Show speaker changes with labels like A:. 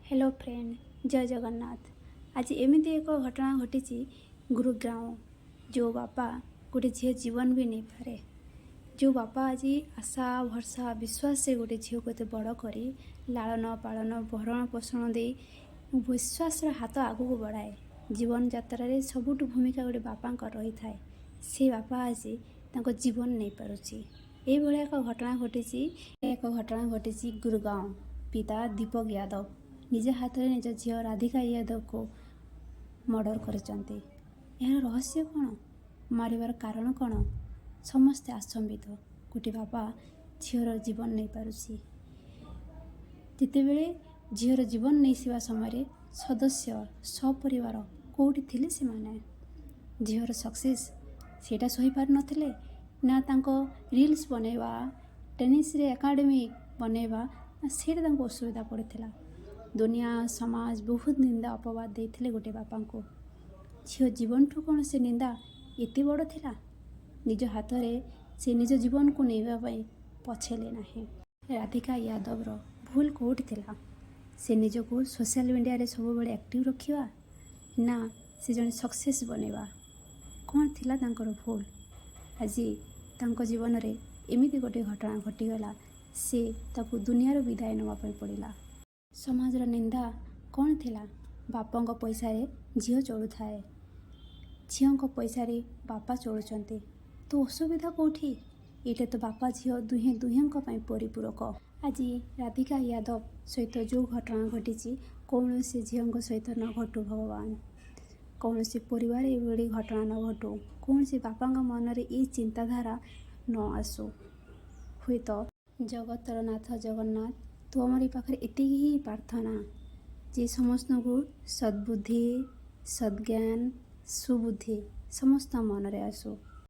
A: Hello friend, जय जगन्नाथ। आज एमती एक घटना घटी गुरुग्राम। जो बापा गोटे झी जीवन भी नहीं पारे, जो बापा आज आशा भरसा विश्वास से गोटे झील को बड़ कर लालन पालन भरण पोषण दे विश्वास हाथ आगू बढ़ाए। जीवन यात्रा सबुठ भूमिका गोटे बापा रही थाए। से बापा आज जीवन नहीं पारुछि। ये एक घटना घटी गुरुगांव। पिता दीपक यादव निज हाथ में निज झील राधिका यादव को मर्डर करचंती। यार रहस्य कौन, मारिबार कारण कौन? समस्ते आचंबित। गोटे बापा झीर जीवन नहीं पारुछि। जितेबेले झीर जीवन नहीं सिवा समय सदस्य सपरिवार कौटी थिले से माने झीर सक्सेस सेटा सही पार नथिले ना तांको रील्स बनेवा टेनिस रे एकाडेमी बनेवा ना सेटा तांको असुविधा पड़ता। दुनिया समाज बहुत निंदा अपवाद देते गोटे बापा को। झील जीवन ठू कौन से निंदा एत बड़ थिला? निज हाथ में से निज जीवन को नहीं पछेले ना। राधिका यादव रो भूल कौटी थिला? से निज को सोशल मीडिया रे सब बड़े एक्टिव रखिवा ना से जने सक्सेस बनेवा? कौन थिला तांकर भूल? आज तांको जीवन रे एमिति गोटे घटना घटीगला। से ताकू दुनियार विदाय नवा पड़िला। समाजर निंदा कौन थिला? बापा पैसा रे झील चलू थाए, झील पैसा रे बापा चलुचंती। तो असुविधा कौटी? ये तो बापा झील दुहे दुहें परिपूरक। आज राधिका यादव सहित जो घटना घटी कौन से झील सहित न घटू भगवान। कौन से परिवार ये घटना न घटू। कौन से बापा मन रे ये चिंताधारा न आसू। हुए तो जगतर नाथ जगन्नाथ तो हमारी पाखे एति ही प्रार्थना जे समस्त को सद्बुद्धि सद्ज्ञान सुबुद्धि समस्त मन रे आसू।